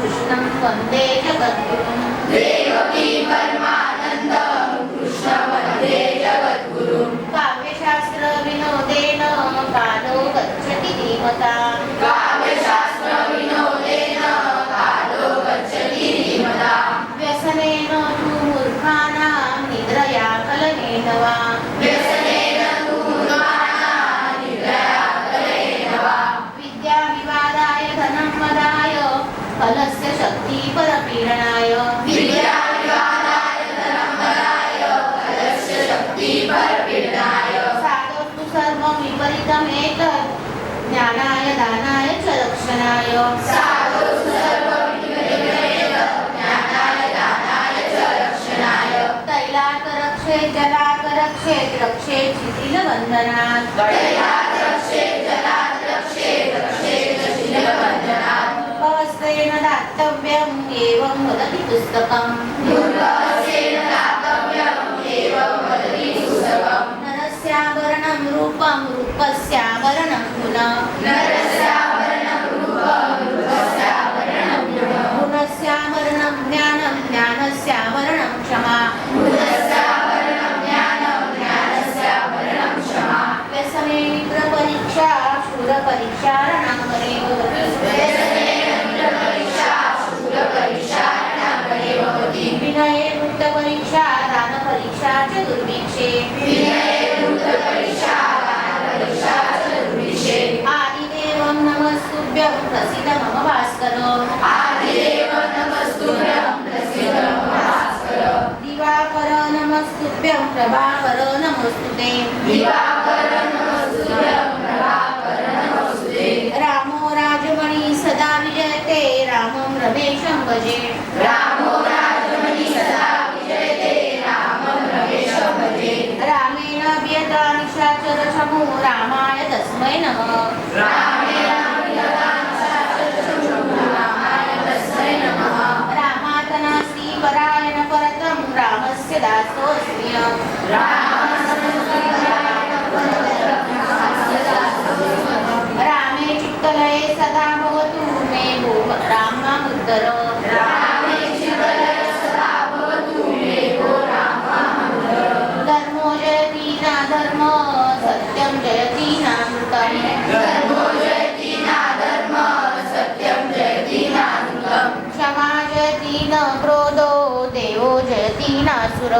कृष्णं वन्दे जगद्गुरुं देवकी परमानन्दं कृष्ण वन्दे जगद्गुरुं काव्यशास्त्र विनोदेन कालो गच्छति धीमतां काव्यशास्त्र विनोदेन कालो गच्छति धीमतां व्यसनेन तु मूर्खाणां निद्रया कलनेन वा व्यसनेन तु मूर्खाणां निद्रया कलनेन वा विद्याविवादाय धनं मदाय फलस्य शक्तिपरपीडनाय विद्याविवादाय धनमदाय फलस्य शक्तिपरपीडनाय साधोस्तु सर्वं विपरीतमेतत् ज्ञानाय दानाय च रक्षणाय साधुस्तु सर्वविधिमेव ज्ञानाय दानाय च रक्षणाय तैलात् रक्षेत् जलात् रक्षेत् रक्षेत् शिथिलबन्धनात् तैलात् रक्षेत् जलात् रक्षेत् रक्षेत् शिथिलबन्धनात् हस्तेन दातव्यम् एवं वदति पुस्तकम् मूर्खहस्तेन दातव्यम् एवं वदति पुस्तकम् नरस्याभरणं रूपं रूपस्याभरणं गुणः नरस्याभरणं रूपं रूपस्याभरणं गुणः गुणस्याभरणं ज्ञानं ज्ञानस्याभरणं क्षमा गुणस्याभरणं ज्ञानं ज्ञानस्याभरणं क्षमा व्यसने मित्रपरीक्षा शूरपरीक्षा रणाङ्गने भवति व्यसनेन मित्रपरीक्षा शूलपरीक्षा रणाङ्गने भवति विनये वृत्तपरीक्षा दानपरीक्षा च दुर्भिक्षे विनये वृत्तपरीक्षा दानपरीक्षा च दुर्भिक्षे आदिदेवं नमस्तुभ्यं प्रसीद मम भास्कर आदिदेव नमस्तुभ्यं प्रसीद मम भास्कर दिवाकर नमस्तुभ्यं प्रभाकर नमोस्तुते दिवाकर नमस्तुभ्यं प्रभाकर नमोस्तुते रामो राजमणि सदा विजयते रामं रमेशं भजे रामो राजमणि सदा विजयते रामं रमेशं भजे रामेण व्यता निशाचरशमो रामाय तस्मै नमः रामेण रामाय तस्मै नमः रामात् नास्ति परायण परतं रामस्य दासोऽस्मि रामे चित्तलये सदा भवतु मे भो राम मामुद्धर रामे चित्तलये सदा भवतु मे भो रामामुद्धर धर्मो जयति नाधर्म सत्यं जयति नामृतम् धर्मो जयति नाधर्मः सत्यं जयति नामृतम् क्षमा जयति न क्रोधो देवो जयति नासुर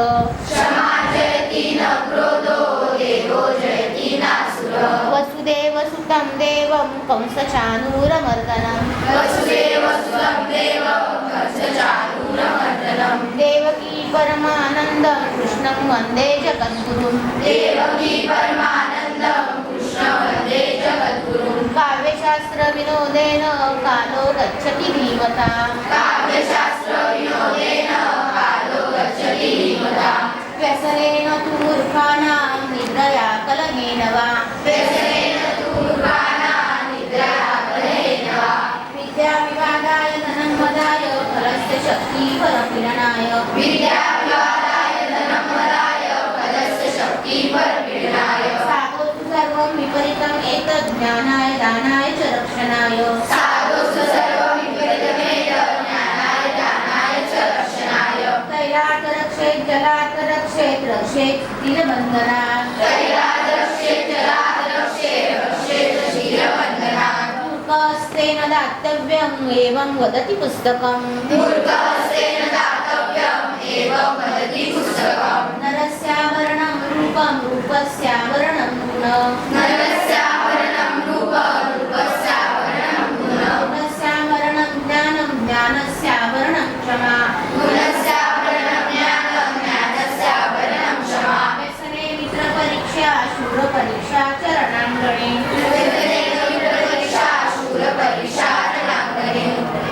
क्षमा जयति न क्रोधो देवो जयति नासुरः वसुदेवसुतं देवं कंसचाणूरमर्दनं वसुदेवसुतं देवं कंसचाणूरमर्दनं देवकी परमानन्दं कृष्णं वन्दे जगद्गुरुं देवकी परमानन्दं कृष्ण वन्दे जगद्गुरुं काव्यशास्त्रविनोदेन कालो गच्छति धीमतां काव्यशास्त्र विनोदेन कालो गच्छति धीमतां व्यसनेन तु मूर्खाणां निद्रया कलनेन वा व्यसनेन तु मूर्खाणां निद्रया कलनेन वा विद्याविवादाय धनं मदाय फलस्य शक्तिपरपीडनाय विद्याविवादाय धनमदाय फलस्य शक्तिपरपीडनाय साधोस्तु सर्वं विपरीतम् एतत् ज्ञानाय दानाय च रक्षणाय साधुस्तु सर्वविपरीतमेव ज्ञानाय दानाय च रक्षणाय तैलात् रक्षेत् जलात् रक्षेत् रक्षेत् शिथिलबन्धनात् तैलात् रक्षेत् जलात् रक्षेत् रक्षेत् शिथिलबन्धनात् मूर्खहस्तेन दातव्यम् एवं वदति पुस्तकम् मूर्खहस्तेन दातव्यम् एवं वदति पुस्तकम् नरस्याभरणं रूपं रूपस्याभरणं गुणः नरस्याभरणं रूपं रूपस्याभरणं गुणः गुणस्याभरणं ज्ञानं ज्ञानस्याभरणं क्षमा गुणस्याभरणं ज्ञानं ज्ञानस्याभरणं क्षमा व्यसने मित्रपरीक्षा शूरपरीक्षा च रणाङ्गणे व्यसने मित्रपरीक्षा शूलपरीक्षा रणाङ्गणे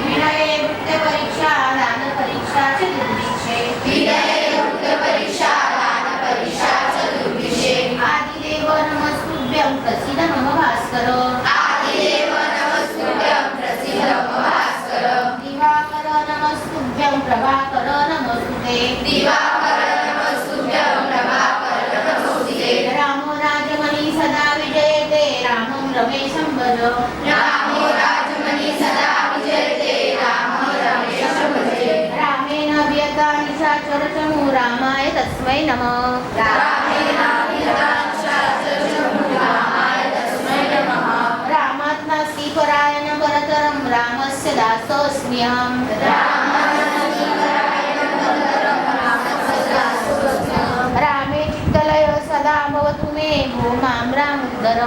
विनये वृत्तपरीक्षा दानपरीक्षा च दुर्भिक्षे विनये वृत्तपरीक्षा दानपरीक्षा च दुर्भिक्षे आदिदेव नमस्तुभ्यं प्रसीद रामाय तस्मै नमः रामात् नास्ति परायण परतरं रामस्य दासोऽस्म्यहम् रामे चित्तलय सदा भवतु मे भो मां रामुद्धर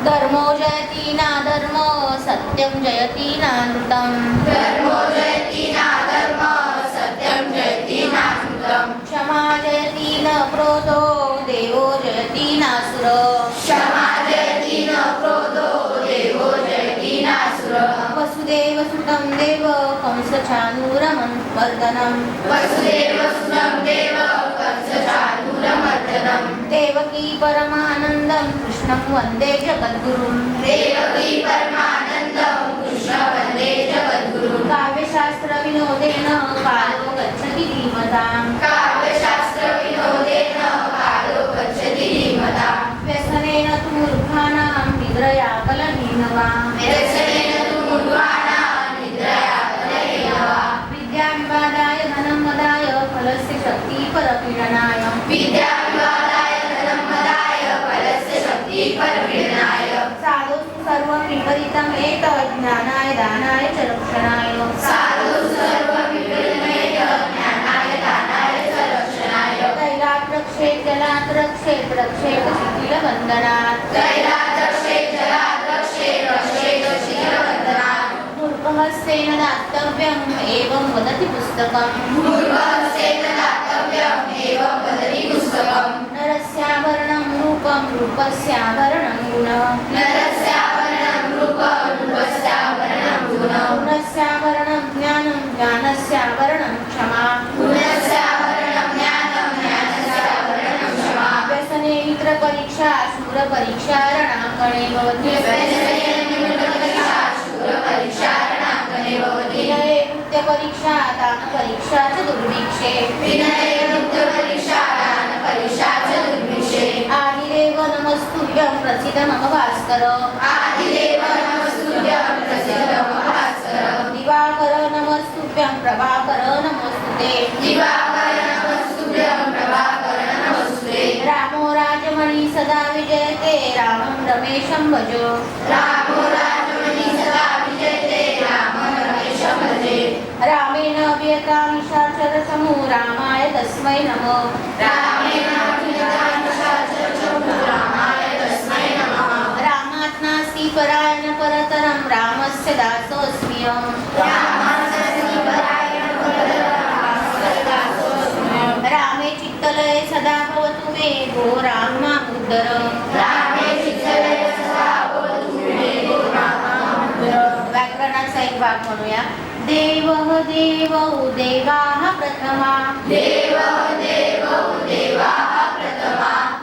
धर्मो जयति न धर्म सत्यं जयति नानृतम् क्षमा जयति न क्रोधो देवो जयति नासुर वसुदेवसुतं देव कंसचाणूरमर्दनं देवकी परमानन्दं कृष्णं वन्दे जगद्गुरुं काव्यशास्त्रविनोदेन कालो गच्छति धीमताम् व्यसनेन तु मूर्खाणां निद्रया कलहीनवाम् विद्याविवादाय धनं मदाय फलस्य शक्ति परपीडनाय साधुस्तु सर्वं विपरीतम् एतत् ज्ञानाय दानाय च रक्षणाय तैलात् रक्षेत् जलात् रक्षेत् रक्षेत् शिथिलबन्धनात् मूर्खहस्तेन दातव्यम् एवं वदति पुस्तकम् नरस्याभरणं रूपं रूपस्याभरणं गुणः गुणस्याभरणं ज्ञानं ज्ञानस्याभरणं क्षमा व्यसने मित्रपरीक्षा शूरपरीक्षा रणाङ्गणे भवति विनये नृत्यपरीक्षा दानपरीक्षा च दुर्भिक्षे आदिदेव नमस्तुभ्यं प्रसीद मम भास्कर दिवाकर नमस्तुभ्यं प्रभाकर नमोस्तुते रामो राजमणि सदा विजयते रामं रमेशं भज रामेण अभियता निशाचरसमो रामाय तस्मै नमः रामात् नास्ति परायण परतरं रामस्य दासोऽस्म्यहम् रामे चित्तलये सदा भवतु मे भो राम मामुद्धर व्याकरणाचा एक भाग म्हणूया देवः देवौ देवाः प्रथमा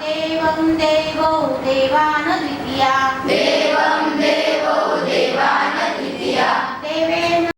देवं देवौ देवान् द्वितीया